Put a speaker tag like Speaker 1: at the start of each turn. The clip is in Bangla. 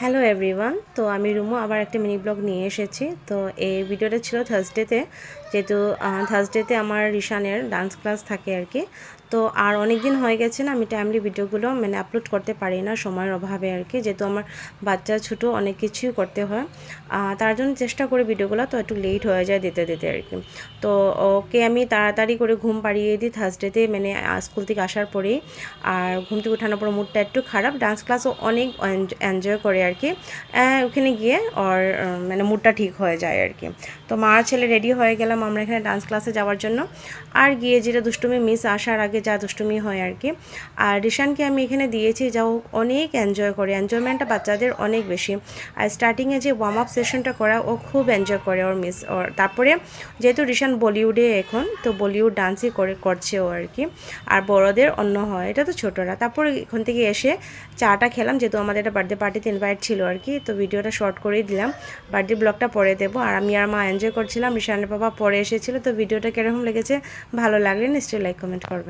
Speaker 1: হ্যালো এভরিওয়ান, তো আমি রুমু আবার একটা মিনি ব্লগ নিয়ে এসেছি। তো এই ভিডিওটা ছিল থার্সডেতে, যেহেতু থার্সডেতে আমার রিশানের ডান্স ক্লাস থাকে আর কি। তো আর অনেক দিন হয়ে গেছে না, আমি টাইমলি ভিডিওগুলো আপলোড করতে পারি না সময়ের অভাবে আর কি, যেহেতু আমার বাচ্চা ছোটো, অনেক কিছুই করতে হয়। তার জন্য চেষ্টা করি ভিডিওগুলো, তো একটু লেট হয়ে যায় দিতে দিতে আর কি। তো ওকে আমি তাড়াতাড়ি করে ঘুম পাড়িয়ে দিই থার্সডেতে, স্কুল থেকে আসার পরেই। আর ঘুম থেকে ওঠানোর পর মুডটা একটু খারাপ, ডান্স ক্লাসও অনেক এনজয় করে আর কি। ওখানে গিয়ে ওর মুডটা ঠিক হয়ে যায় আর কি। তো মা আর ছেলে রেডি হয়ে গেলাম আমরা এখানে ডান্স ক্লাসে যাওয়ার জন্য। আর গিয়ে যেটা দুষ্টুমি মিস আসার আগে যা দুষ্টুমি হয় আর কি। আর রিশানকে আমি এখানে দিয়েছি, যাও অনেক এনজয় করে, এনজয়মেন্টটা বাচ্চাদের অনেক বেশি। আর স্টার্টিংয়ে যে ওয়ার্ম আপ সেশনটা করা, ও খুব এনজয় করে ওর মিস। ওর তারপরে যেহেতু রিশান বলিউডে এখন, তো বলিউড ডান্সই করছে ও আর কি। আর বড়দের অন্য হয়, এটা তো ছোটরা। তারপরে এখান থেকে এসে চাটা খেলাম, যেহেতু আমাদের একটা বার্থডে পার্টিতে ইনভাইট ছিল আর কি। তো ভিডিওটা শর্ট করেই দিলাম, বার্থডে ব্লগটা পরে দেবো। আর আমি আর মা এনজয় করছিলাম, রিশানের বাবা পরে এসেছিলো। তো ভিডিওটা কীরকম লেগেছে, ভালো লাগলে নিশ্চয়ই লাইক কমেন্ট করবেন।